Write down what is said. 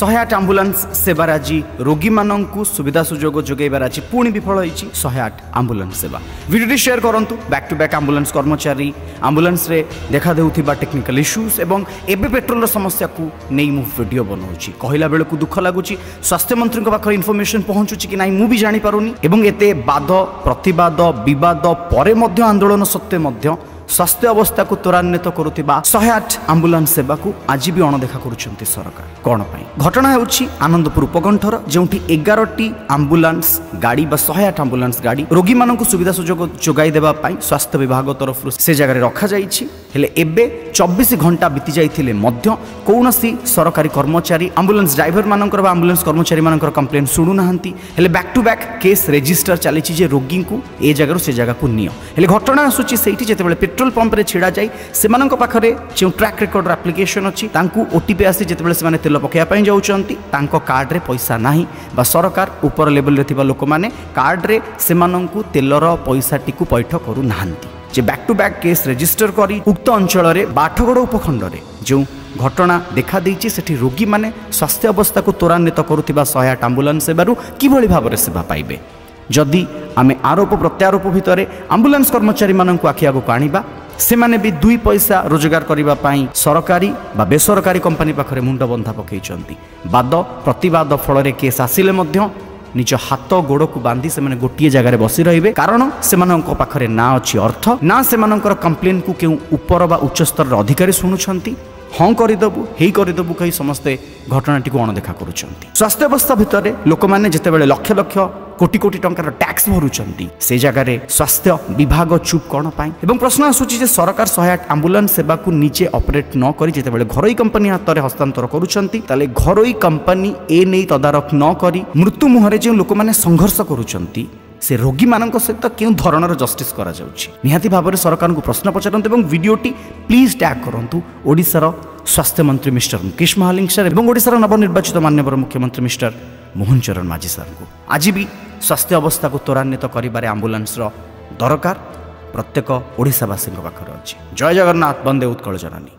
108 ambulance सेवार आज रोगी मानू सुविधा सुजोग जोगैबार आज पुणी विफल होती 108 आंबुलांस सेवा। वीडियो शेयर करूँ बैक टू बैक आंबुलांस कर्मचारी आंबुलांस रे देखा देउथिबा टेक्निकल इश्यूज एवं एबे पेट्रोल समस्या को नहीं मु वीडियो बनाऊँगी कहला बेल को दुख लगुच स्वास्थ्य मंत्री पाखे इनफॉरमेशन पहुँचुची कि नहीं मुझे जानी पारुनी एवं एते बाद प्रतिवाद विवाद परे मध्य आंदोलन सत्वे स्वास्थ्य अवस्था को त्वरान्वित करुवा 108 आंबुलांस सेवा को आज भी अणदेखा करुछंती सरकार कौन पाई। घटना होउछि आनंदपुर उपकंठर जोंठी 11टी आंबुलांस गाड़ी बा 108 आंबुलांस गाड़ी रोगी मानक सुविधा सुजोग जोगाई देबा पाई स्वास्थ्य विभाग तरफ से जगह रखा जाइछि। हेले एबे 24 घंटा बीती जाइथिले मध्य कौनसी सरकारी कर्मचारी आंबुलांस ड्राइवर मानकर आंबुलांस कर्मचारी मानकर कंप्लेन सुनु नाहंती। हेले back to back case register चलीछि जे रोगी को ए जगह से जगह को नियो। हेले घटना आसुछि सेठी जेतेबेले पेट्रोल पंप रे छिड़ा जाई सेमानक पाखरे जो ट्रैक रिकॉर्ड एप्लिकेशन अछि तांकू ओटीपी आसी जेतेबेले सेमाने तेल पकेया पई जाउचंती तांको कार्ड रे पैसा नाही बा सरकार ऊपर लेवल रे थिबा लोक माने कार्ड रे सेमानंकु तेलर पैसा टिकु पैठ करू नाहंती। जे back to back case register करी उक्त अंचल रे बाठगड़ उपखंड रे जो घटना देखा देइछि सेठी रोगी माने स्वास्थ्य अवस्था को त्वरान्वित करुथिबा 108 आंबुलांस सेवारु किभଳି भाबरे सेवा पाइबे। जदि आमे आरोप प्रत्यारोप भितरे आंबुलांस कर्मचारी माननकु आखि आगु आनिबा सेमाने भी 2 पैसा रोजगार करबा पाई सरकारी बा बेसरकारी कंपनी पाखरे मुंड बंधा पकेइचंती। वाद प्रतिवाद फल रे केस आसिले मध्य निज हाथ गोड़ को बांधी से गोटे जगार बसी रहिबे कारण सेमानंक पाखरे ना अच्छी अर्थ ना सेमानंकर कंप्लेन को केउ ऊपर बा उच्च स्तर अधिकारी शुणुछंती हाँ करदेबू हे करदेबू कही समस्ते घटनाटी को अणदेखा करुछंती। स्वास्थ्य अवस्था भितर लोक मैंने जितेबाला लक्ष लक्ष कोटी कोटी टंकार टैक्स भरुछंती से जगार स्वास्थ्य विभाग चुप कौन पाई एवं प्रश्न आसुची जे सरकार 108 आंबुलांस सेवा को निजे ऑपरेट न करी जितेबाला घरोई कंपनी हाथ में हस्तांतर करुछंती ताले घरोई कंपनी ए नहीं तदारख न करी मृत्यु मुहरे जो लोक मैंने संघर्ष करुछंती से रोगी मानक सहित क्यों धरणर जस्टिस करा जाउछि निहाती भाबरे सरकार को प्रश्न पचारंतु एवं वीडियोटी प्लीज टैग करंतु ओडिशार स्वास्थ्य मंत्री मिस्टर मुकेश महालिंग सर एवं ओडिशार नवनिर्वाचित माननीय मुख्यमंत्री मिस्टर मोहन चरण माझी सर को आज भी स्वास्थ्य अवस्था को त्वरान्वित करिबारे आंबुलांस दरकार प्रत्येक ओडिशावासी पाखरे अछि। जय जगन्नाथ, वंदे उत्कल जननी।